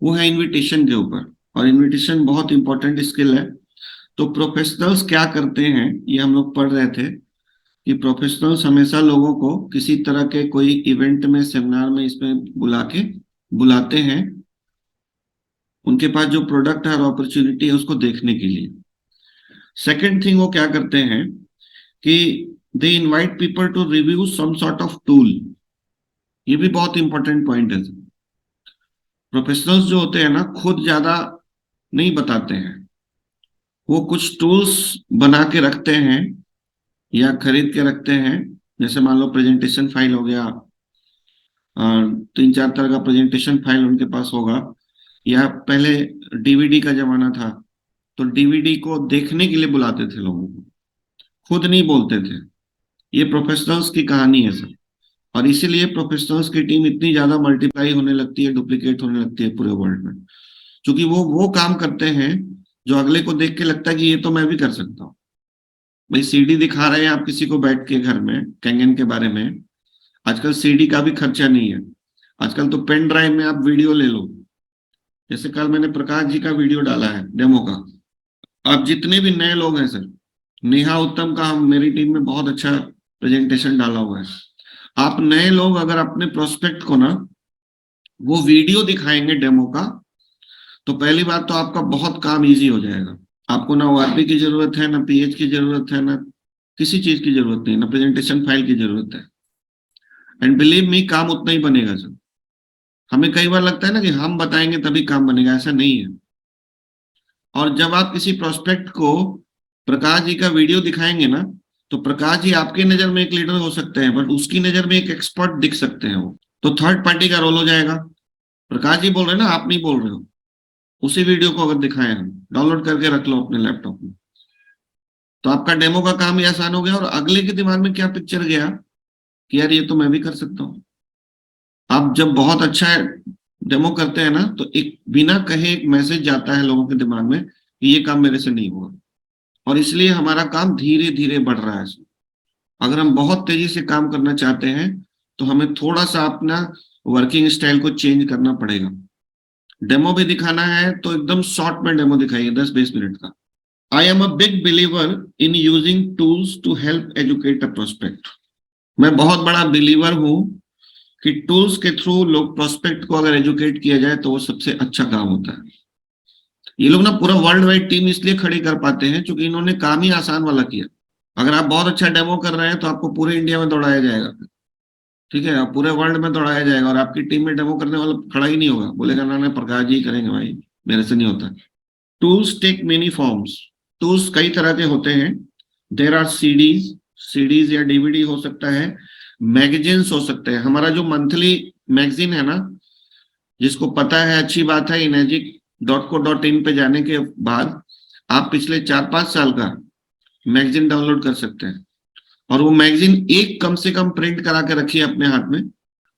वो है इनविटेशन के ऊपर। और इनविटेशन बहुत इंपॉर्टेंट स्किल है। तो प्रोफेशनल्स क्या करते हैं, ये हम लोग पढ़ रहे थे कि प्रोफेशनल्स हमेशा लोगों को किसी तरह के कोई इवेंट में, सेमिनार में, इसमें बुलाते हैं, उनके पास जो प्रोडक्ट है और अपॉर्चुनिटी है उसको देखने के लिए। सेकंड थिंग वो क्या करते हैं कि they invite people to review some sort of tool. ये भी बहुत इंपॉर्टेंट पॉइंट है। प्रोफेशनल्स जो होते हैं ना, खुद ज्यादा नहीं बताते हैं। वो कुछ टूल्स बना के रखते हैं या खरीद के रखते हैं। जैसे मान लो प्रेजेंटेशन फाइल हो गया, 3-4 तरह का प्रेजेंटेशन फाइल उनके पास होगा। या पहले डीवीडी का जमाना था, तो डीवीडी को देखने के लिए बुलाते थे लोगों को, खुद नहीं बोलते थे। ये प्रोफेशनल्स की कहानी है सर। और इसीलिए प्रोफेशनल्स की टीम इतनी ज्यादा मल्टीप्लाई होने लगती है, डुप्लीकेट होने लगती है पूरे वर्ल्ड में, क्योंकि वो काम करते हैं जो अगले को देख के लगता है कि ये तो मैं भी कर सकता हूँ। भाई सीडी दिखा रहे हैं आप किसी को बैठ के घर में कैंगन के बारे में, आजकल सीडी का भी खर्चा नहीं है। आजकल तो पेन ड्राइव में आप वीडियो ले लो। जैसे कल मैंने प्रकाश जी का वीडियो डाला है डेमो का। आप जितने भी नए लोग हैं सर, नेहा उत्तम का हम मेरी टीम में बहुत अच्छा प्रेजेंटेशन डाला हुआ है। आप नए लोग अगर अपने प्रोस्पेक्ट को ना वो वीडियो दिखाएंगे डेमो का, तो पहली बात तो आपका बहुत काम इजी हो जाएगा। आपको ना ओआरपी की जरूरत है, ना पीएच की जरूरत है, ना किसी चीज की जरूरत नहीं, ना प्रेजेंटेशन फाइल की जरूरत है। एंड बिलीव मी, काम उतना ही बनेगा सर। हमें कई बार लगता है ना कि हम बताएंगे तभी काम बनेगा, ऐसा नहीं है। और जब आप किसी प्रोस्पेक्ट को प्रकाश जी का वीडियो दिखाएंगे ना, तो प्रकाश जी आपके नजर में एक लीडर हो सकते हैं, बट उसकी नजर में एक एक्सपर्ट दिख सकते हैं वो। तो थर्ड पार्टी का रोल हो जाएगा। प्रकाश जी बोल रहे हैं ना, आप नहीं बोल रहे हो। उसी वीडियो को अगर दिखाएं हम, डाउनलोड करके रख लो अपने लैपटॉप में, तो आपका डेमो का काम भी आसान हो गया। और अगले के दिमाग में क्या पिक्चर गया कि यार ये तो मैं भी कर सकता हूँ। आप जब बहुत अच्छा डेमो करते हैं ना, तो एक बिना कहे एक मैसेज जाता है लोगों के दिमाग में कि ये काम मेरे से नहीं होगा। और इसलिए हमारा काम धीरे धीरे बढ़ रहा है। अगर हम बहुत तेजी से काम करना चाहते हैं तो हमें थोड़ा सा अपना वर्किंग स्टाइल को चेंज करना पड़ेगा। डेमो भी दिखाना है तो एकदम शॉर्ट में डेमो दिखाइए, 10-20 मिनट का। I am a big believer in using tools to help educate a prospect. मैं बहुत बड़ा बिलीवर हूं कि टूल्स के थ्रू लोग प्रोस्पेक्ट को अगर एजुकेट किया जाए तो वो सबसे अच्छा काम होता है। ये लोग ना पूरा वर्ल्ड वाइड टीम इसलिए खड़ी कर पाते हैं क्योंकि इन्होंने काम ही आसान वाला किया। अगर आप बहुत अच्छा डेमो कर रहे हैं तो आपको पूरे इंडिया में दौड़ाया जाएगा, ठीक है, आप पूरे वर्ल्ड में दौड़ाया जाएगा, और आपकी टीम में डेमो करने वाला खड़ा ही नहीं होगा, बोलेगा ना ना प्रकाश जी करेंगे भाई, मेरे से नहीं होता। Tools take many forms. Tools कई तरह के होते हैं। देर आर सीडीज, सीडीज या डीवीडी हो सकता है, मैगजीन्स हो सकते हैं। हमारा जो मंथली मैगजीन है ना, जिसको पता है, अच्छी बात है, inegic.co.in पे जाने के बाद आप पिछले 4-5 साल का मैगजीन डाउनलोड कर सकते हैं। और वो मैगजीन एक कम से कम प्रिंट करा के रखिए अपने हाथ में।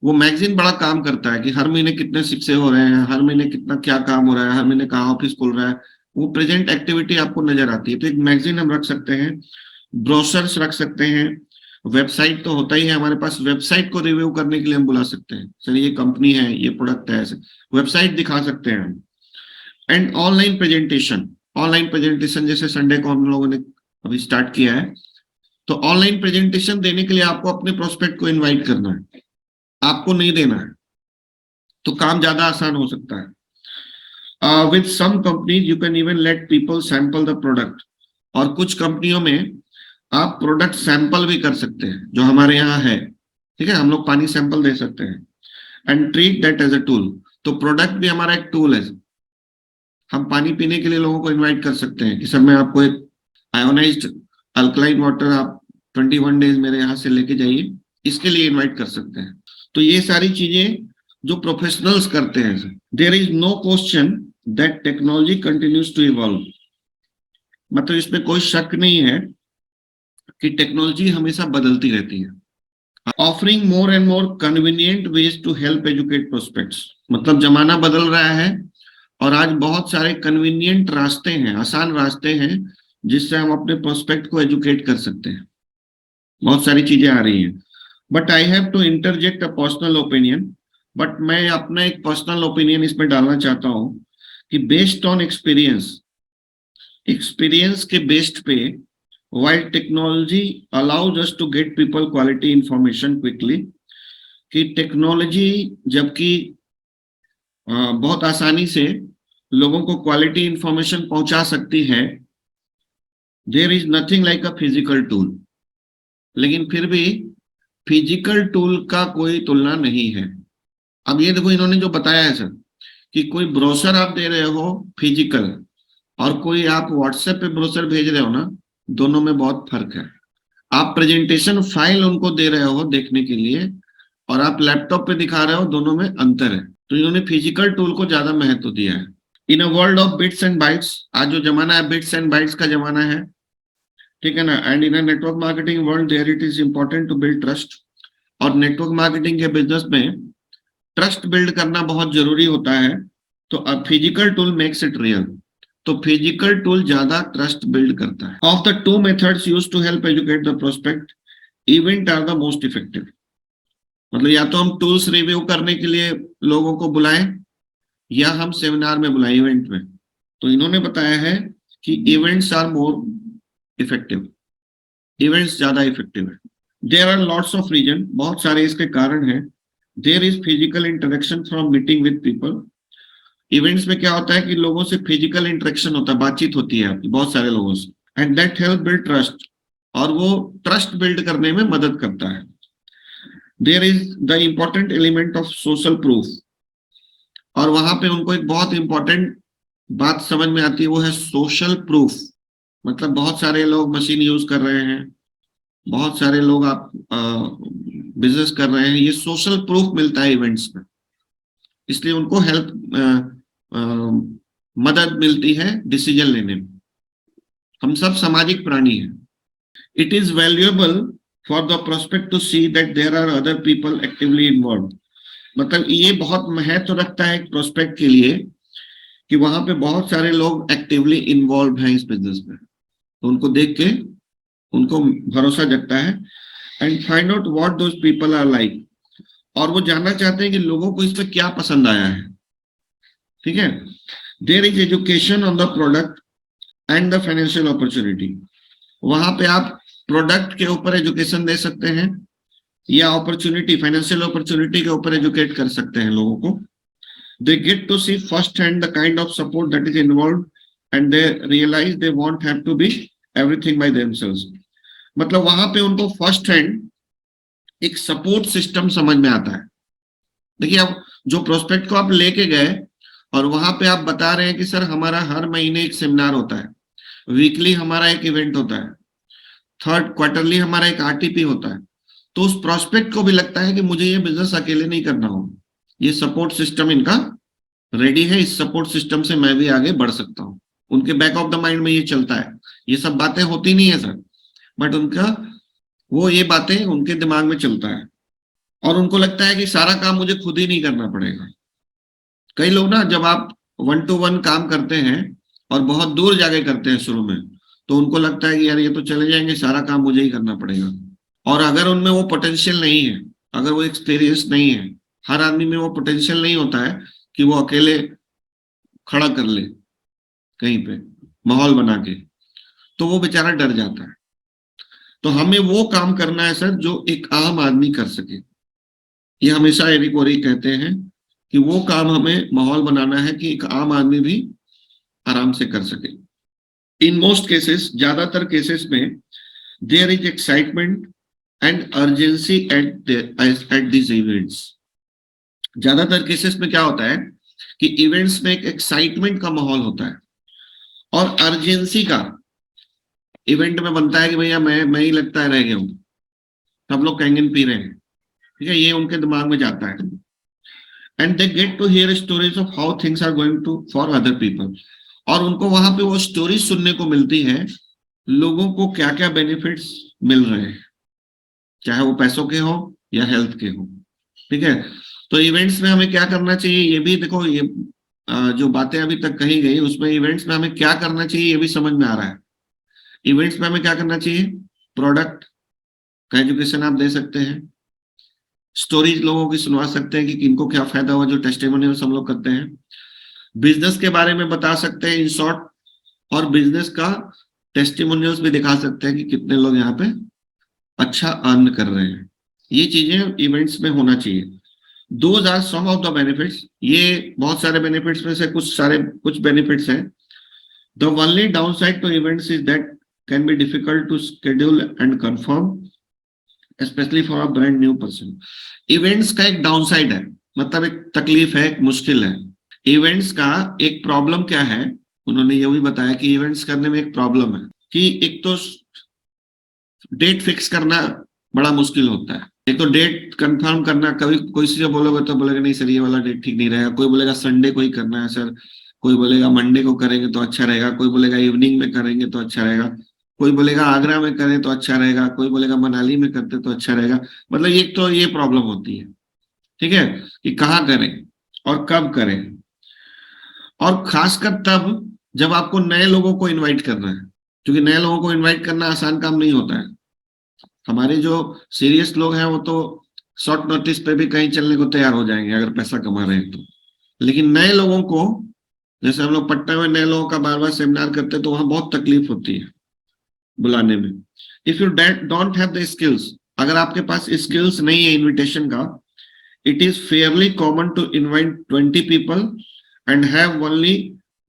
वो मैगजीन बड़ा काम करता है कि हर महीने कितने शिक्षे हो रहे हैं, हर महीने कितना क्या काम हो रहा है, हर महीने कहाँ ऑफिस खुल रहा है, वो प्रेजेंट एक्टिविटी आपको नजर आती है। तो एक मैगजीन हम रख सकते हैं, ब्रोशर्स रख सकते हैं, वेबसाइट तो होता ही है हमारे पास। वेबसाइट को रिव्यू करने के लिए हम बुला सकते हैं, सर ये कंपनी है, ये प्रोडक्ट है, ऐसे वेबसाइट दिखा सकते हैं हम। And online presentation, online presentation जैसे संडे को हम लोगों ने अभी स्टार्ट किया है, तो ऑनलाइन प्रेजेंटेशन देने के लिए आपको अपने प्रोस्पेक्ट को इनवाइट करना है, आपको नहीं देना है, तो काम ज्यादा आसान हो सकता है। With some companies you can even let people sample the product. और कुछ कंपनियों में आप प्रोडक्ट सैंपल भी कर सकते हैं, जो हमारे यहाँ है, ठीक है, हम लोग पानी सैंपल दे सकते हैं। And treat that as a tool. तो प्रोडक्ट भी हमारा एक टूल है। हम पानी पीने के लिए लोगों को इनवाइट कर सकते हैं कि सर मैं आपको एक आयोनाइज्ड अल्कलाइन वाटर आप 21 डेज मेरे यहाँ से लेके जाइए, इसके लिए इनवाइट कर सकते हैं। तो ये सारी चीजें जो प्रोफेशनल्स करते हैं। There is no question that technology continues to evolve. मतलब इसमें कोई शक नहीं है कि टेक्नोलॉजी हमेशा बदलती रहती है। Offering more and more convenient ways to help educate prospects. मतलब जमाना बदल रहा है और आज बहुत सारे कन्वीनियंट रास्ते हैं, आसान रास्ते हैं जिससे हम अपने प्रोस्पेक्ट को एजुकेट कर सकते हैं। बहुत सारी चीजें आ रही हैं। But I have to interject a personal opinion. But मैं अपना एक पर्सनल ओपिनियन इसमें डालना चाहता हूं कि बेस्ड ऑन एक्सपीरियंस, एक्सपीरियंस के बेस्ड पे, while technology allows us to get people quality information quickly, कि टेक्नोलॉजी जबकि बहुत आसानी से लोगों को क्वालिटी इंफॉर्मेशन पहुंचा सकती है, there is nothing like a physical tool, लेकिन फिर भी फिजिकल टूल का कोई तुलना नहीं है। अब ये देखो इन्होंने जो बताया है सर, कि कोई ब्रोशर आप दे रहे हो फिजिकल, और कोई आप व्हाट्सएप पे ब्रोशर भेज रहे हो ना, दोनों में बहुत फर्क है। आप प्रेजेंटेशन फाइल उनको दे रहे हो देखने के लिए, और आप लैपटॉप पे दिखा रहे हो, दोनों में अंतर है। तो इन्होंने फिजिकल टूल को ज्यादा महत्व दिया है। In a world of bits and bytes, आज जो जमाना है बिट्स एंड बाइट्स का जमाना है, ठीक है ना, and in a network marketing world there it is important to build trust. और नेटवर्क मार्केटिंग के बिजनेस में ट्रस्ट बिल्ड करना बहुत जरूरी होता है। तो physical tool makes it real, तो फिजिकल टूल ज्यादा ट्रस्ट बिल्ड करता है। Of the two methods used to help educate the prospect, event are the most effective. मतलब या तो हम टूल्स रिव्यू करने के लिए लोगों को बुलाएं, या हम सेमिनार में बुलाएं, इवेंट में। तो इन्होंने बताया है कि events are more effective, events ज्यादा इफेक्टिव है। There are lots of reason, बहुत सारे इसके कारण हैं। There is physical interaction from meeting with people. Events में क्या होता है कि लोगों से फिजिकल इंटरेक्शन होता है, बातचीत होती है आपकी बहुत सारे लोगों से, and that help build trust, और वो ट्रस्ट बिल्ड करने में मदद करता है। There is the important element of social proof, और वहां पे उनको एक बहुत इंपॉर्टेंट बात समझ में आती है, वो है सोशल प्रूफ। मतलब बहुत सारे लोग मशीन यूज कर रहे हैं, बहुत सारे लोग आप बिजनेस कर रहे हैं, ये सोशल प्रूफ मिलता है इवेंट्स में, इसलिए उनको हेल्प मदद मिलती है डिसीजन लेने में। हम सब सामाजिक प्राणी हैं। It is valuable for the prospect to see that there are other people actively involve. मतलब ये बहुत महत्व रखता है एक प्रोस्पेक्ट के लिए कि वहां पे बहुत सारे लोग एक्टिवली इन्वॉल्व हैं इस बिजनेस में, तो उनको देख के उनको भरोसा जगता है। And find out what those people are like, और वो जानना चाहते हैं कि लोगों को इसमें क्या पसंद आया है, ठीक है। There is education on the product and the financial opportunity. वहां पे आप प्रोडक्ट के ऊपर एजुकेशन दे सकते हैं, या अपॉर्चुनिटी, फाइनेंशियल अपॉर्चुनिटी के ऊपर एजुकेट कर सकते हैं लोगों को। They get to see first hand the kind of support that is involve, and they realize they won't have to be everything by themselves. मतलब वहां पे उनको फर्स्ट हैंड एक सपोर्ट सिस्टम समझ में आता है। देखिए, अब जो प्रोस्पेक्ट को आप लेके गए और वहां पे आप बता रहे हैं कि सर हमारा हर महीने एक सेमिनार होता है, वीकली हमारा एक इवेंट होता है, थर्ड क्वार्टरली हमारा एक आरटीपी होता है, तो उस प्रोस्पेक्ट को भी लगता है कि मुझे ये बिजनेस अकेले नहीं करना होगा, ये सपोर्ट सिस्टम इनका रेडी है, इस सपोर्ट सिस्टम से मैं भी आगे बढ़ सकता हूँ। उनके बैक ऑफ द माइंड में ये चलता है। ये सब बातें होती नहीं है सर, बट उनका वो ये बातें उनके दिमाग में चलता है, और उनको लगता है कि सारा काम मुझे खुद ही नहीं करना पड़ेगा। कई लोग ना, जब आप 1 to 1 काम करते हैं और बहुत दूर जाके करते हैं शुरू में, तो उनको लगता है कि यार ये तो चले जाएंगे, सारा काम मुझे ही करना पड़ेगा। और अगर उनमें वो पोटेंशियल नहीं है, अगर वो एक्सपीरियंस नहीं है, हर आदमी में वो पोटेंशियल नहीं होता है कि वो अकेले खड़ा कर ले कहीं पे माहौल बना के, तो वो बेचारा डर जाता है। तो हमें वो काम करना है सर जो एक आम आदमी कर सके। ये हमेशा एरिक ओरी कहते हैं कि वो काम हमें माहौल बनाना है कि एक आम आदमी भी आराम से कर सके। इन मोस्ट केसेस, ज्यादातर केसेस में, there is excitement and urgency at this events. ज्यादातर केसेस में क्या होता है कि इवेंट्स में एक एक्साइटमेंट का माहौल होता है, और अर्जेंसी का इवेंट में बनता है कि भैया मैं ही लगता है रह गया हूं, सब लोग कैंगन पी रहे हैं, ठीक है, ये उनके दिमाग में जाता है। And they get to hear stories of how things are going to for other people, और उनको वहां पे वो स्टोरी सुनने को मिलती है, लोगों को क्या क्या बेनिफिट्स मिल रहे हैं, चाहे वो पैसों के हो या हेल्थ के हो, ठीक है। तो इवेंट्स में हमें क्या करना चाहिए, ये भी देखो, ये जो बातें अभी तक कही गई उसमें इवेंट्स में हमें क्या करना चाहिए ये भी समझ में आ रहा है। इवेंट्स में हमें क्या करना चाहिए, प्रोडक्ट का एजुकेशन आप दे सकते हैं, स्टोरीज लोगों की सुनवा सकते हैं कि किनको क्या फायदा हुआ, जो टेस्टिमोनियल्स हम लोग करते हैं। बिजनेस के बारे में बता सकते हैं इन शॉर्ट, और बिजनेस का टेस्टिमोनियल्स भी दिखा सकते हैं कि कितने लोग यहाँ पे अच्छा अर्न कर रहे हैं। ये चीजें इवेंट्स में होना चाहिए। Those are some of the benefits. ये बहुत सारे बेनिफिट्स में से कुछ बेनिफिट्स हैं। The only downside to events is that can be difficult to schedule and confirm, specially for a brand new person. Events का एक डाउनसाइड है, मतलब एक तकलीफ है, एक मुश्किल है। इवेंट्स का एक प्रॉब्लम क्या है, उन्होंने ये भी बताया कि इवेंट्स करने में एक प्रॉब्लम है कि एक तो डेट फिक्स करना बड़ा मुश्किल होता है। एक तो डेट कंफर्म करना, कभी कोई से बोलोगे तो बोलेगा नहीं सर ये वाला डेट ठीक नहीं रहेगा, कोई बोलेगा संडे को ही करना है सर, कोई बोलेगा मंडे को करेंगे तो अच्छा रहेगा, कोई बोलेगा इवनिंग में करेंगे तो अच्छा रहेगा, कोई बोलेगा आगरा में करें तो अच्छा रहेगा, कोई बोलेगा मनाली में करते तो अच्छा रहेगा। मतलब एक तो ये प्रॉब्लम होती है, ठीक है, कि कहाँ करें और कब करें। और खासकर तब जब आपको नए लोगों को इनवाइट करना है, क्योंकि नए लोगों को इनवाइट करना आसान काम नहीं होता है। हमारे जो सीरियस लोग हैं वो तो शॉर्ट नोटिस पे भी कहीं चलने को तैयार हो जाएंगे अगर पैसा कमा रहे हैं तो। लेकिन नए लोगों को, जैसे हम लोग पटना में नए लोगों का बार बार सेमिनार करते हैं तो वहां बहुत तकलीफ होती है बुलाने में। If you don't have the skills, अगर आपके पास स्किल्स नहीं है इनविटेशन का, it is fairly common to invite 20 people and have only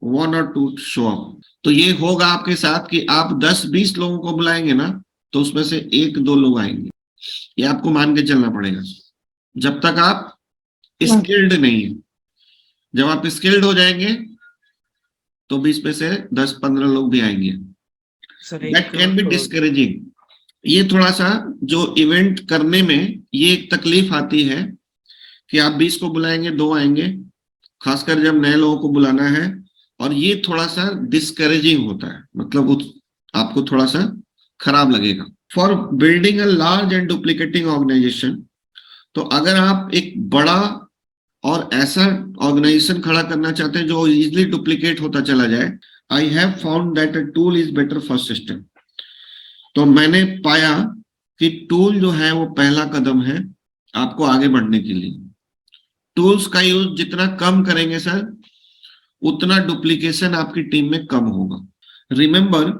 1 or 2 show up. तो ये होगा आपके साथ कि आप 10-20 लोगों को बुलाएंगे ना, तो उसमें से 1-2 लोग आएंगे। ये आपको मान के चलना पड़ेगा जब तक आप स्किल्ड नहीं है। जब आप स्किल्ड हो जाएंगे तो 20 में से 10-15 लोग भी आएंगे। That can B discouraging. ये थोड़ा सा जो इवेंट करने में ये एक तकलीफ आती है कि आप 20 को बुलाएंगे, 2 आएंगे, खासकर जब नए लोगों को बुलाना है। और ये थोड़ा सा डिस्करेजिंग होता है, मतलब आपको थोड़ा सा खराब लगेगा। For building a large and duplicating organization, तो अगर आप एक बड़ा और ऐसा ऑर्गेनाइजेशन खड़ा करना चाहते हैं जो इजिली डुप्लीकेट होता चला जाए, I have found that a tool is better for system. तो मैंने पाया कि टूल जो है वो पहला कदम है आपको आगे बढ़ने के लिए। टूल्स का यूज जितना कम करेंगे सर, उतना डुप्लीकेशन आपकी टीम में कम होगा। रिमेंबर,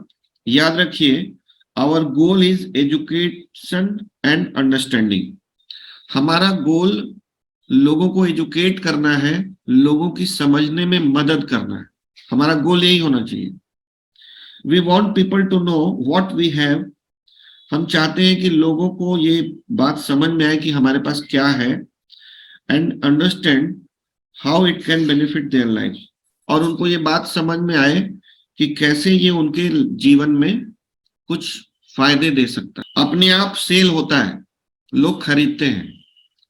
याद रखिए, our goal is education and understanding. हमारा गोल लोगों को एजुकेट करना है, लोगों की समझने में मदद करना है। हमारा गोल यही होना चाहिए। We want people to know what we have. हम चाहते हैं कि लोगों को ये बात समझ में आए कि हमारे पास क्या है, and understand how it can benefit their life. और उनको ये बात समझ में आए कि कैसे ये उनके जीवन में कुछ फायदे दे सकता है। अपने आप सेल होता है, लोग खरीदते हैं,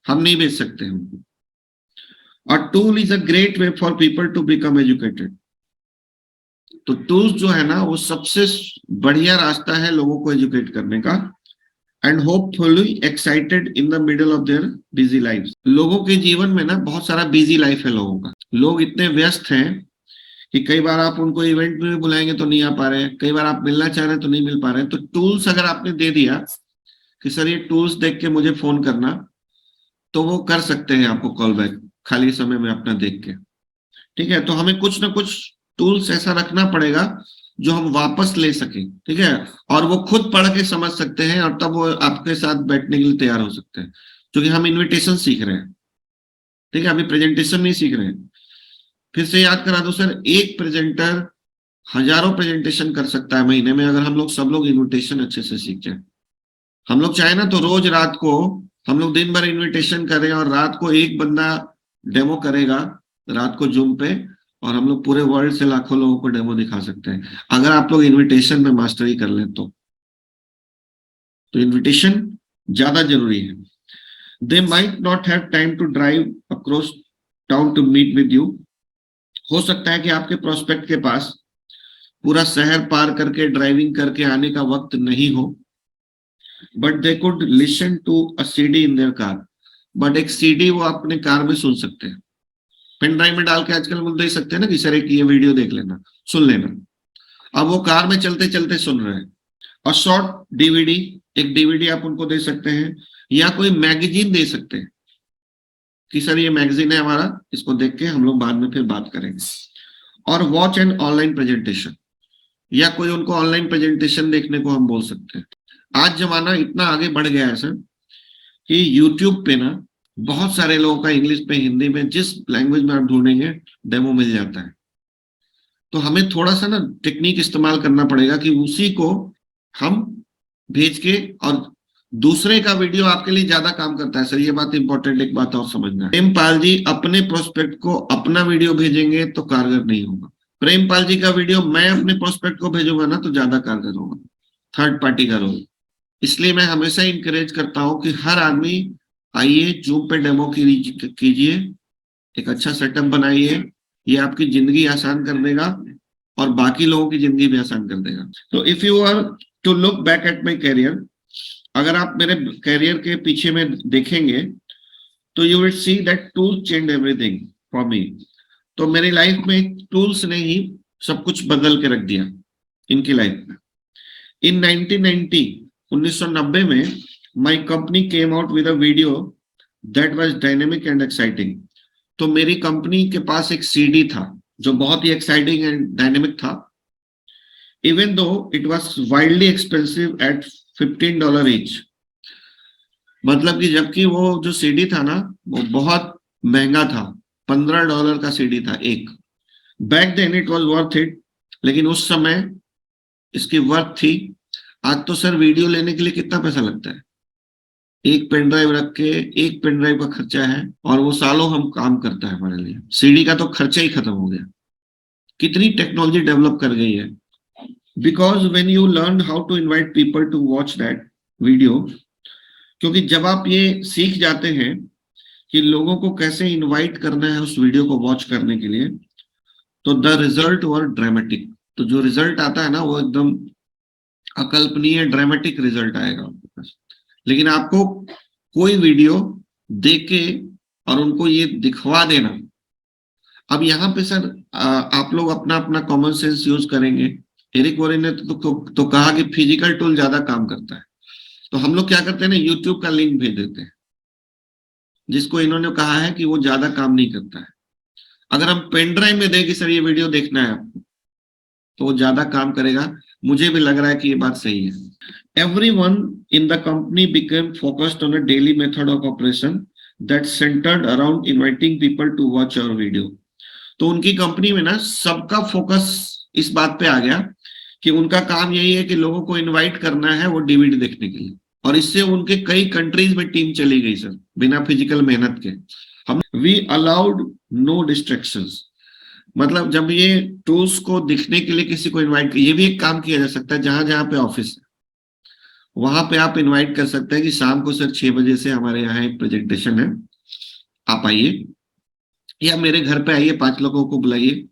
हम नहीं बेच सकते हैं उनको। और tool is a great way for people to become educated. तो टूल्स जो है ना वो सबसे बढ़िया रास्ता है लोगों को एजुकेट करने का। And hopefully excited in the middle of their busy life. लोगों के जीवन में ना बहुत सारा बिजी लाइफ है लोगों का। लोग इतने व्यस्त हैं कि कई बार आप उनको इवेंट में भी बुलाएंगे तो नहीं आ पा रहे हैं, कई बार आप मिलना चाह रहे हैं तो नहीं मिल पा रहे हैं। तो टूल्स अगर आपने दे दिया कि सर ये टूल्स देख के मुझे फोन करना, तो वो कर सकते हैं आपको कॉल बैक खाली समय में अपना देख के। ठीक है, तो हमें कुछ ना कुछ टूल्स ऐसा रखना पड़ेगा जो हम वापस ले सकें। ठीक है, और वो खुद पढ़ के समझ सकते हैं और तब वो आपके साथ बैठने के लिए तैयार हो सकते हैं। क्योंकि हम इन्विटेशन सीख रहे हैं, ठीक है, अभी प्रेजेंटेशन नहीं सीख रहे हैं। फिर से याद करा दो सर, एक प्रेजेंटर हजारों प्रेजेंटेशन कर सकता है महीने में, अगर हम लोग सब लोग इन्विटेशन अच्छे से सीख जाए। हम लोग चाहे ना तो रोज रात को हम लोग दिन भर इन्विटेशन करें और रात को एक बंदा डेमो करेगा रात को जूम पे, और हम लोग पूरे वर्ल्ड से लाखों लोगों को डेमो दिखा सकते हैं अगर आप लोग इन्विटेशन में मास्टरी कर लें तो इन्विटेशन ज्यादा जरूरी है। They might not have time to drive across town to meet with you. हो सकता है कि आपके प्रोस्पेक्ट के पास पूरा शहर पार करके ड्राइविंग करके आने का वक्त नहीं हो, but they could listen to a CD in their car. But एक सीडी वो अपने कार में सुन सकते हैं, पेन ड्राइव में डाल के आजकल वो दे सकते हैं ना कि सर एक ये वीडियो देख लेना, सुन लेना। अब वो कार में चलते चलते सुन रहे हैं। और शॉर्ट डीवीडी, एक डीवीडी आप उनको दे सकते हैं, या कोई मैगजीन दे सकते हैं कि सर ये मैगजीन है हमारा, इसको देख के हम लोग बाद में फिर बात करेंगे। और वॉच एन ऑनलाइन प्रेजेंटेशन, या कोई उनको ऑनलाइन प्रेजेंटेशन देखने को हम बोल सकते हैं। आज जमाना इतना आगे बढ़ गया है सर कि यूट्यूब पे ना बहुत सारे लोगों का इंग्लिश पे, हिंदी में, जिस लैंग्वेज में आप ढूंढेंगे डेमो मिल जाता है। तो हमें थोड़ा सा ना टेक्निक इस्तेमाल करना पड़ेगा कि उसी को हम भेज के, और दूसरे का वीडियो आपके लिए ज्यादा काम करता है सर, ये बात इंपॉर्टेंट, एक बात और समझना है। प्रेमपाल जी अपने प्रोस्पेक्ट को अपना वीडियो भेजेंगे तो कारगर नहीं होगा। प्रेमपाल जी का वीडियो मैं अपने प्रोस्पेक्ट को भेजूंगा ना तो ज्यादा कारगर होगा, थर्ड पार्टी का रोल। इसलिए मैं हमेशा इंकरेज करता हूं कि हर आदमी आइए जूम पे डेमो कीजिए, एक अच्छा सेटअप बनाइए, ये आपकी जिंदगी आसान कर देगा और बाकी लोगों की जिंदगी भी आसान कर देगा। तो if you are to look back at my career, अगर आप मेरे कैरियर के पीछे में देखेंगे तो you will see that tool change everything for me. तो मेरी लाइफ में टूल्स ने ही सब कुछ बदल के रख दिया इनकी लाइफ में। इन 1990 में my company came out with a video that was dynamic and exciting. तो मेरी कंपनी के पास एक सीडी था जो बहुत ही एक्साइटिंग एंड डायनेमिक था, even though it was wildly expensive eight $15 each. मतलब कि जबकि वो जो सीडी था ना वो बहुत महंगा था, $15 का सीडी था एक। Back then it was worth it, लेकिन उस समय इसकी वर्थ थी। आज तो सर वीडियो लेने के लिए कितना पैसा लगता है, एक पेन ड्राइव रख के, एक पेन ड्राइव का खर्चा है और वो सालों हम काम करता है हमारे लिए। सीडी का तो खर्चा ही खत्म हो गया। कितनी टेक्नोलॉजी डेवलप कर गई है, because when you learn how to invite people to watch that video, क्योंकि जब आप ये सीख जाते हैं कि लोगों को कैसे इनवाइट करना है उस वीडियो को वॉच करने के लिए, तो द रिजल्ट वर ड्रामेटिक। तो जो रिजल्ट आता है ना वो एकदम अकल्पनीय ड्रामेटिक रिजल्ट आएगा आपके पास। लेकिन आपको कोई वीडियो देख के और उनको ये दिखवा देना। अब यहाँ पे सर आप लोग अपना अपना कॉमन सेंस यूज करेंगे। एरिक वॉरेन ने तो कहा कि फिजिकल टूल ज्यादा काम करता है। तो हम लोग क्या करते हैं ना, यूट्यूब का लिंक भेज देते हैं जिसको इन्होंने कहा है कि वो ज्यादा काम नहीं करता है। अगर हम पेन ड्राइव में दें कि सर ये वीडियो देखना है आपको, तो वो ज्यादा काम करेगा। मुझे भी लग रहा है कि ये बात सही है। Everyone in the company became focused on a daily method of operation that centered around inviting people to watch our video. तो उनकी कंपनी में ना सबका फोकस इस बात पे आ गया कि उनका काम यही है कि लोगों को इनवाइट करना है वो डीवीडी देखने के लिए। और इससे उनके कई कंट्रीज में टीम चली गई सर, बिना फिजिकल मेहनत के। हम वी अलाउड नो डिस्ट्रैक्शंस। मतलब जब ये टूल्स को दिखने के लिए किसी को इनवाइट, ये भी एक काम किया जा सकता है, जहां जहां पे ऑफिस है वहां पे आप इनवाइट कर सकते हैं कि शाम को सर 6 बजे से हमारे यहाँ एक प्रेजेंटेशन है, आप आइए, या मेरे घर पे आइए, 5 लोगों को बुलाइए।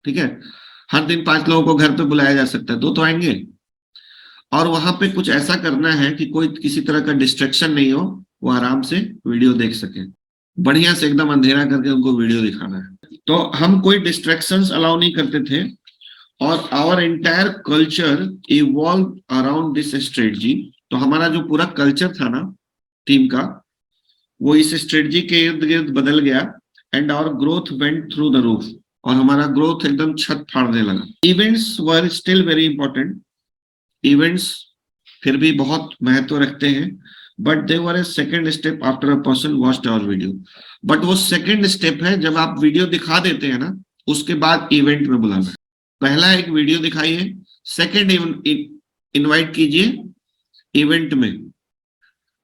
ठीक है, हर दिन 5 लोगों को घर पे बुलाया जा सकता है, 2 तो आएंगे। और वहां पे कुछ ऐसा करना है कि कोई किसी तरह का डिस्ट्रैक्शन नहीं हो, वो आराम से वीडियो देख सके। बढ़िया से एकदम अंधेरा करके उनको वीडियो दिखाना है। तो हम कोई डिस्ट्रैक्शंस अलाउ नहीं करते थे और our entire culture evolve around this strategy. तो हमारा जो पूरा कल्चर था ना टीम का, वो इस स्ट्रेटजी के इर्द गिर्द बदल गया। And our growth went through the roof, और हमारा ग्रोथ एकदम छत फाड़ने लगा। Events were still very important. Events फिर भी बहुत महत्व रखते हैं, but they were a second step after a person watched our video. But वो सेकेंड स्टेप है जब आप वीडियो दिखा देते हैं ना, उसके बाद इवेंट में बुलाना है। पहला एक वीडियो दिखाइए, सेकेंड इनवाइट कीजिए इवेंट में।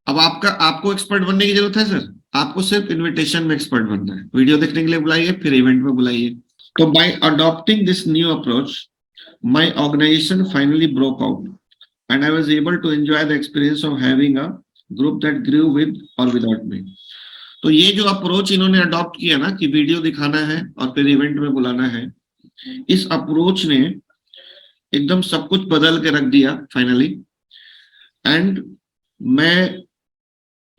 अब आपको एक्सपर्ट बनने की जरूरत है सर, आपको सिर्फ इनविटेशन में एक्सपर्ट बनना है। वीडियो देखने के लिए बुलाइए, फिर इवेंट में बुलाइए। तो by adopting this new approach, my organization finally broke out and I was able to enjoy the experience of having a group that grew with or without me. तो ये जो अप्रोच इन्होंने अडॉप्ट किया ना कि वीडियो दिखाना है और फिर इवेंट में बुलाना है, इस अप्रोच ने एकदम सब कुछ बदल के रख दिया फाइनली। एंड मैं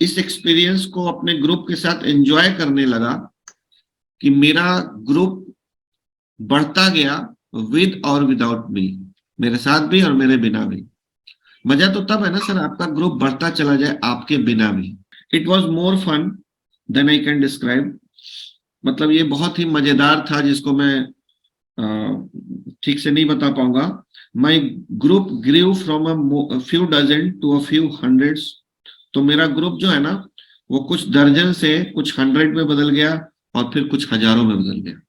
इस एक्सपीरियंस को अपने ग्रुप के साथ एंजॉय करने लगा कि मेरा ग्रुप बढ़ता गया विद और विदाउट मी, मेरे साथ भी और मेरे बिना भी। मजा तो तब है ना सर, आपका ग्रुप बढ़ता चला जाए आपके बिना भी। It was more fun than I can describe. मतलब ये बहुत ही मजेदार था, जिसको मैं ठीक से नहीं बता पाऊंगा। My group grew from a few dozen to a few hundreds. तो मेरा ग्रुप जो है ना, वो कुछ दर्जन से कुछ हंड्रेड में बदल गया, और फिर कुछ हजारों में बदल गया।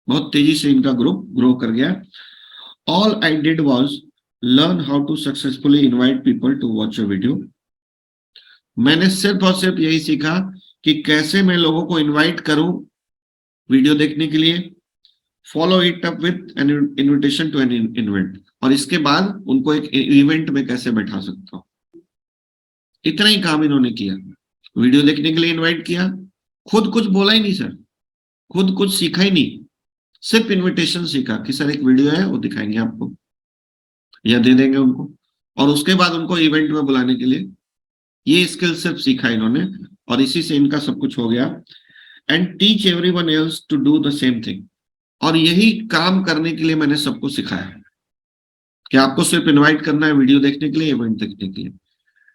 बहुत तेजी से इनका ग्रुप ग्रो कर गया। All I did was learn how to successfully invite people to watch a video. मैंने सिर्फ और सिर्फ यही सीखा कि कैसे मैं लोगों को इनवाइट करूं वीडियो देखने के लिए, follow it up with an invitation to an event, और इसके बाद उनको एक इवेंट में कैसे बैठा सकता हूं। इतना ही काम इन्होंने किया, वीडियो देखने के लिए इनवाइट किया, खुद कुछ बोला ही नहीं सर, खुद कुछ सीखा ही नहीं, सिर्फ इनविटेशन सीखा कि सर एक वीडियो है वो दिखाएंगे आपको या दे देंगे उनको, और उसके बाद उनको इवेंट में बुलाने के लिए। ये स्किल सिर्फ सीखा इन्होंने, और इसी से इनका सब कुछ हो गया। And teach everyone else to do the same thing. और यही काम करने के लिए मैंने सबको सिखाया कि आपको सिर्फ इनवाइट करना है वीडियो देखने के लिए, इवेंट देखने के लिए।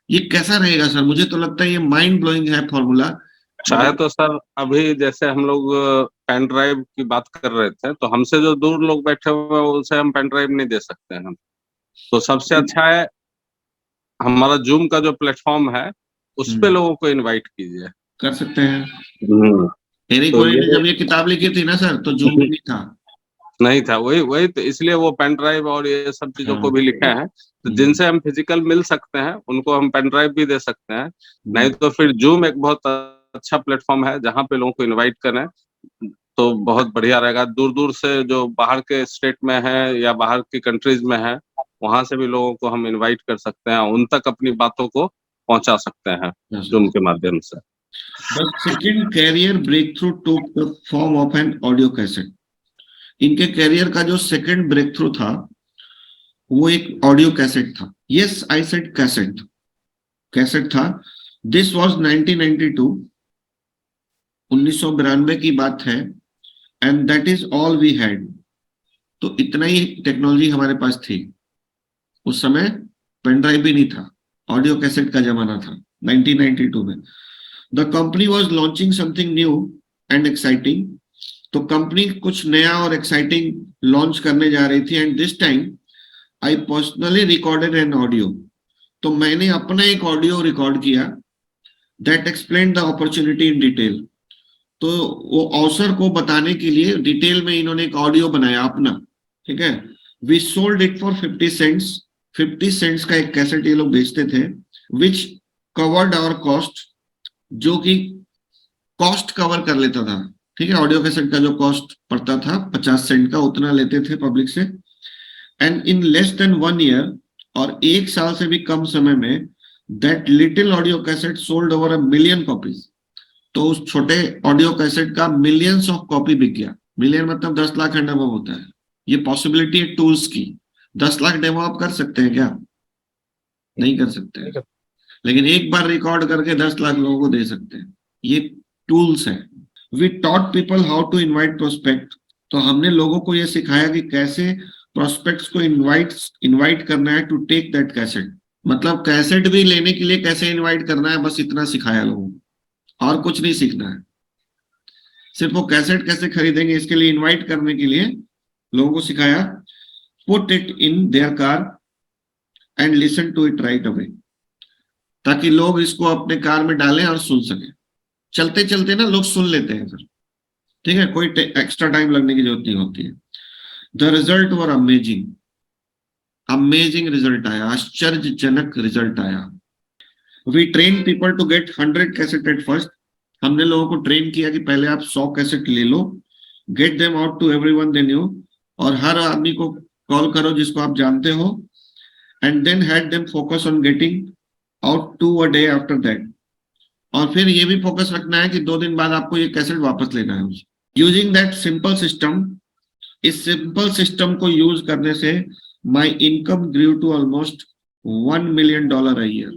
ये कैसा रहेगा सर? मुझे तो लगता है ये माइंड ब्लोइंग है फॉर्मूला। चाहे तो सर अभी जैसे हम लोग पेन ड्राइव की बात कर रहे थे, तो हमसे जो दूर लोग बैठे हुए हैं उसे हम पेन ड्राइव नहीं दे सकते हैं। तो सबसे अच्छा है हमारा जूम का जो प्लेटफॉर्म है उस पे लोगों को इनवाइट कीजिए। कर सकते हैं। हम्म। हेरी तो कोरी ने ये जब ये किताब लिखी थी ना सर, तो जूम भी नहीं था। नहीं था, वही वही तो इसलिए वो पेन ड्राइव और ये सब चीजों हाँ। को भी लिखे हैं। तो जिनसे हम फिजिकल मिल सकते हैं उनको हम पेन ड्राइव भी दे सकते हैं। नहीं तो फिर जूम एक बहुत अच्छा प्लेटफॉर्म है जहाँ पे लोगों को इनवाइट करें तो बहुत बढ़िया रहेगा। दूर दूर से जो बाहर के स्टेट में है या बाहर की कंट्रीज में है वहां से भी लोगों को हम इनवाइट कर सकते हैं, उन तक अपनी बातों को पहुंचा सकते हैं जूम के माध्यम से। The second career breakthrough took the form of an audio cassette. इनके कैरियर का जो सेकंड ब्रेक थ्रू था वो एक ऑडियो कैसेट था। Yes I said cassette, cassette था। दिस वाज 1992, 1992 की बात है। And that is all we had. तो इतना ही टेक्नोलॉजी हमारे पास थी उस समय। पेन ड्राइव भी नहीं था, ऑडियो कैसेट का जमाना था 1992 में। The company was launching something new and exciting. तो कंपनी कुछ नया और एक्साइटिंग लॉन्च करने जा रही थी। And this time I personally recorded an audio. तो मैंने अपना एक ऑडियो रिकॉर्ड किया that explain the opportunity in detail. तो वो अवसर को बताने के लिए डिटेल में इन्होंने एक ऑडियो बनाया अपना, ठीक है। We sold it for 50 cents. 50 cents का एक कैसेट ये लोग बेचते थे, विच कवर्ड आवर कॉस्ट, जो कि कॉस्ट कवर कर लेता था, ठीक है। ऑडियो कैसेट का जो कॉस्ट पड़ता था 50 सेंट का, उतना लेते थे पब्लिक से। And in less than 1 year, और एक साल से भी कम समय में, that little audio cassette sold over 1 million copies. तो उस छोटे ऑडियो कैसेट का मिलियंस ऑफ कॉपी बिक गया। मिलियन मतलब 10 लाख एंड अबव होता है। ये पॉसिबिलिटी है टूल्स की। 10 लाख डेमो आप कर सकते हैं क्या? नहीं कर सकते हैं। लेकिन एक बार रिकॉर्ड करके 10 लाख लोगों को दे सकते हैं। ये टूल्स है। We taught people how to invite prospect. तो हमने लोगों को यह सिखाया कि कैसे प्रोस्पेक्ट्स को इनवाइट करना है टू टेक दैट कैसेट। मतलब कैसेट भी लेने के लिए कैसे इनवाइट करना है, बस इतना सिखाया लोगों को, और कुछ नहीं सीखना है। सिर्फ वो कैसेट कैसे खरीदेंगे इसके लिए इनवाइट करने के लिए लोगों को सिखाया। Put it in their car and listen to it right away, ताकि लोग इसको अपने कार में डालें और सुन सकें। चलते चलते ना लोग सुन लेते हैं फिर, ठीक है, कोई एक्स्ट्रा टाइम लगने की जरूरत नहीं होती है। The result were amazing. Amazing result आया, आश्चर्यजनक रिजल्ट आया। We train people to get 100 cassette at first. हमने लोगों को ट्रेन किया कि पहले आप 100 कैसेट ले लो, get them out to everyone they knew, और हर आदमी को कॉल करो जिसको आप जानते हो। And then had them focus on getting out 2 a day after that. और फिर ये भी फोकस रखना है कि 2 दिन बाद आपको ये कैसेट वापस लेना है मुझे। यूजिंग दैट सिंपल सिस्टम, इस सिंपल सिस्टम को यूज करने से my income grew to almost $1 million a year.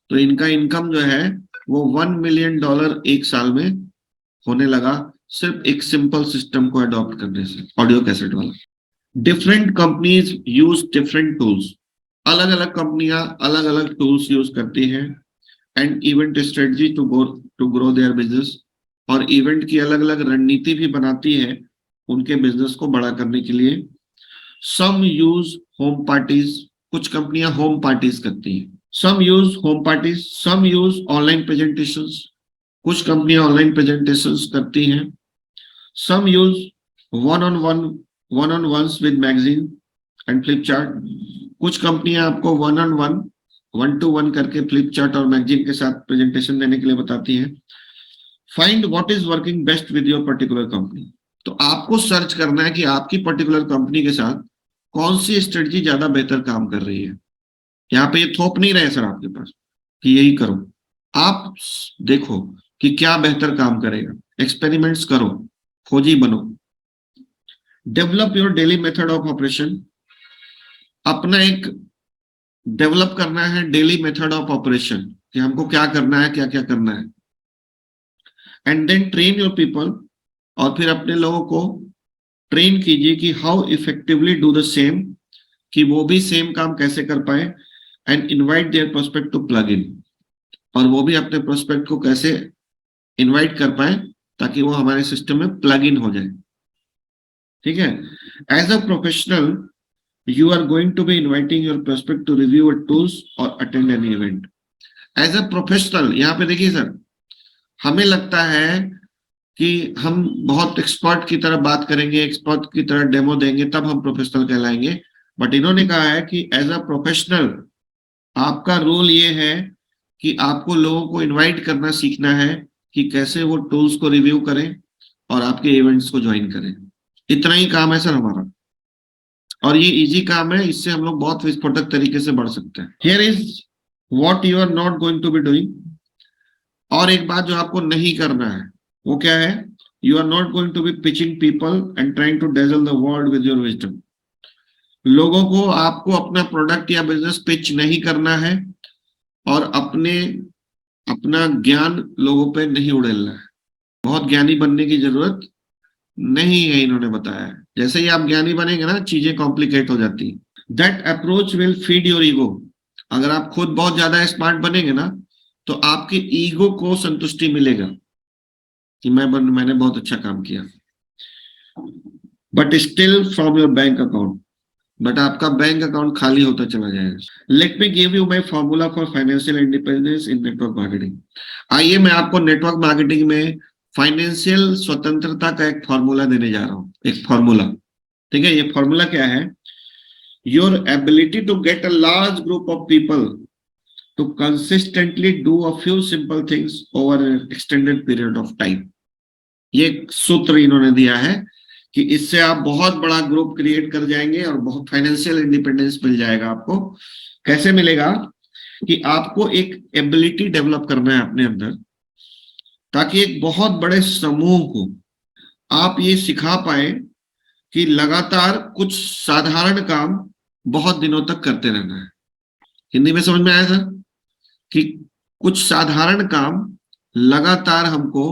तो इनका इनकम जो है वो $1 million एक साल में होने लगा, सिर्फ एक सिंपल सिस्टम को अडॉप्ट करने से, ऑडियो कैसेट वाला। Different companies use different tools. अलग अलग कंपनियां अलग अलग टूल्स यूज करती हैं। And event strategy to grow their business, और इवेंट की अलग अलग रणनीति भी बनाती है उनके बिजनेस को बड़ा करने के लिए। सम यूज होम पार्टीज, कुछ कंपनियां होम पार्टीज करती हैं। Some use home parties, some use online presentations, कुछ कंपनियां ऑनलाइन प्रेजेंटेशंस करती हैं। Some use one on ones with magazine and flip chart, कुछ कंपनियां आपको वन टू वन करके फ्लिप चार्ट और मैगजीन के साथ प्रेजेंटेशन देने के लिए बताती हैं। Find what is working best with your particular company, तो आपको सर्च करना है कि आपकी पर्टिकुलर कंपनी के साथ कौन सी स्ट्रेटजी ज्यादा बेहतर काम कर रही है। यहाँ पे ये थोप नहीं रहे सर आपके पास कि यही करो, आप देखो कि क्या बेहतर काम करेगा, एक्सपेरिमेंट्स करो, खोजी बनो। Develop your daily method of operation, अपना एक डेवलप करना है डेली मेथड ऑफ ऑपरेशन कि हमको क्या करना है, क्या क्या करना है। And then train your people, और फिर अपने लोगों को ट्रेन कीजिए कि how effectively do the same, कि वो भी सेम काम कैसे कर पाए। And invite their prospect to plug in, और वो भी अपने प्रोस्पेक्ट को कैसे इनवाइट कर पाए ताकि वो हमारे सिस्टम में प्लग इन हो जाए। ठीक है। As a professional you are going to be inviting your prospect to review your tools or attend an event. As a professional, यहाँ पे देखिए सर, हमें लगता है कि हम बहुत एक्सपर्ट की तरह बात करेंगे, एक्सपर्ट की तरह डेमो देंगे, तब हम प्रोफेशनल कहलाएंगे। बट इन्होंने कहा है कि एज अ प्रोफेशनल आपका रोल ये है कि आपको लोगों को इनवाइट करना सीखना है कि कैसे वो टूल्स को रिव्यू करें और आपके इवेंट्स को ज्वाइन करें। इतना ही काम है सर हमारा, और ये इजी काम है, इससे हम लोग बहुत विस्फोटक तरीके से बढ़ सकते हैं। Here is what you are not going to be doing, और एक बात जो आपको नहीं करना है वो क्या है, you are not going to be pitching people and trying to dazzle the world with your wisdom. लोगों को आपको अपना प्रोडक्ट या बिजनेस पिच नहीं करना है, और अपना ज्ञान लोगों पे नहीं उड़ेलना है। बहुत ज्ञानी बनने की जरूरत नहीं है, इन्होंने बताया है। जैसे ही आप ज्ञानी बनेंगे ना, चीजें कॉम्प्लिकेट हो जाती है। That approach will feed your ego, अगर आप खुद बहुत ज्यादा स्मार्ट बनेंगे ना, तो आपके ईगो को संतुष्टि मिलेगा कि मैंने बहुत अच्छा काम किया। But still from your bank account, but आपका बैंक अकाउंट खाली होता चला जाएगा। Let me give you my formula for financial independence in network marketing. आइए मैं आपको नेटवर्क मार्केटिंग में फाइनेंशियल स्वतंत्रता का एक फॉर्मूला देने जा रहा हूं, एक फॉर्मूला। ठीक है, ये फॉर्मूला क्या है, your ability to get a large group of people to consistently do a few simple things over an extended period of time. ये सूत्र इन्होंने दिया है कि इससे आप बहुत बड़ा ग्रुप क्रिएट कर जाएंगे और बहुत फाइनेंशियल इंडिपेंडेंस मिल जाएगा आपको। कैसे मिलेगा, कि आपको एक एबिलिटी डेवलप करना है अपने अंदर, ताकि एक बहुत बड़े समूह को आप ये सिखा पाए कि लगातार कुछ साधारण काम बहुत दिनों तक करते रहना है। हिंदी में समझ में आया सर, कि कुछ साधारण काम लगातार हमको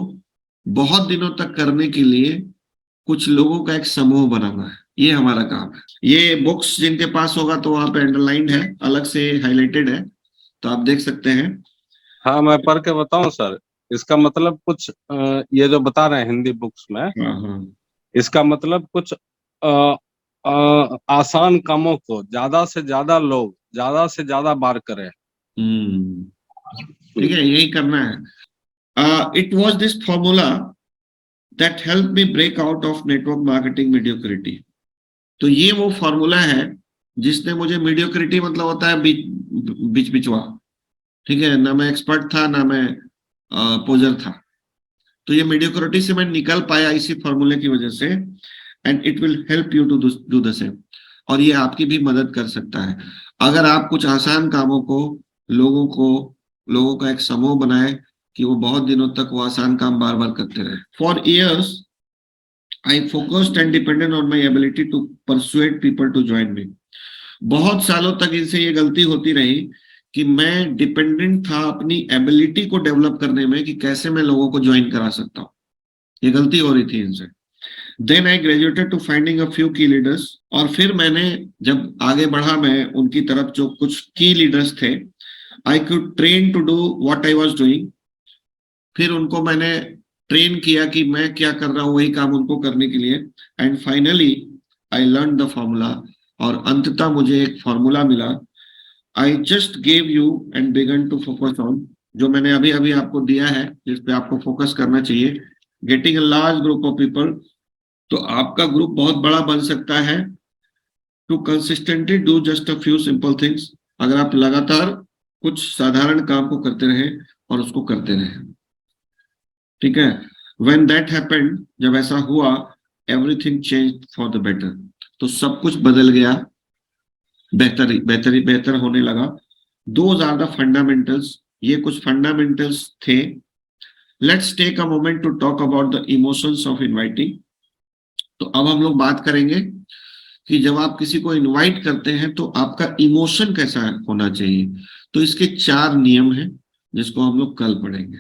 बहुत दिनों तक करने के लिए कुछ लोगों का एक समूह बनाना है, ये हमारा काम है। ये बुक्स जिनके पास होगा तो वहां पे अंडरलाइंड है, अलग से हाईलाइटेड है, तो आप देख सकते हैं। हाँ, मैं पढ़ के बताऊं सर, इसका मतलब कुछ ये जो बता रहे हैं हिंदी बुक्स में, हाँ, इसका मतलब कुछ आसान कामों को ज्यादा से ज्यादा लोग ज्यादा से ज्यादा बार करें। ठीक है, यही करना है। It was this formula that help me break out of network marketing mediocrity. तो ये वो फॉर्मूला है जिसने मुझे, मीडियोक्रिटी मतलब होता है बीच बिचवा, ठीक है ना, मैं एक्सपर्ट था ना मैं पोजर था, तो ये मीडियोक्रिटी से मैं निकल पाया इसी फॉर्मूले की वजह से। And it will help you to do the same, और ये आपकी भी मदद कर सकता है अगर आप कुछ आसान कामों को लोगों का एक समूह बनाए कि वो बहुत दिनों तक वो आसान काम बार बार करते रहे। For years I focused and dependent on my ability to persuade people to join me. बहुत सालों तक इनसे ये गलती होती रही कि मैं डिपेंडेंट था अपनी एबिलिटी को डेवलप करने में कि कैसे मैं लोगों को ज्वाइन करा सकता हूँ, ये गलती हो रही थी इनसे। Then I graduated to finding a few key leaders, और फिर मैंने जब आगे बढ़ा मैं उनकी तरफ, जो कुछ की लीडर्स थे, I could train to do what I was doing. फिर उनको मैंने ट्रेन किया कि मैं क्या कर रहा हूँ वही काम उनको करने के लिए। And finally I learn the formula, और अंततः मुझे एक फॉर्मूला मिला। I just gave you and began to focus on, जो मैंने अभी अभी आपको दिया है, जिस पे आपको फोकस करना चाहिए, getting a large group of people. तो आपका ग्रुप बहुत बड़ा बन सकता है to consistently do just a few simple things, अगर आप लगातार कुछ साधारण काम को करते रहें और उसको करते रहें। ठीक है। व्हेन दैट हैपेंड, जब ऐसा हुआ, everything change for the better, तो सब कुछ बदल गया, बेहतर होने लगा। दोज आर द फंडामेंटल्स, ये कुछ फंडामेंटल्स थे। Let's take a moment to talk about the emotions of inviting. तो अब हम लोग बात करेंगे कि जब आप किसी को इनवाइट करते हैं तो आपका इमोशन कैसा होना चाहिए। तो इसके 4 नियम हैं जिसको हम लोग कल पढ़ेंगे।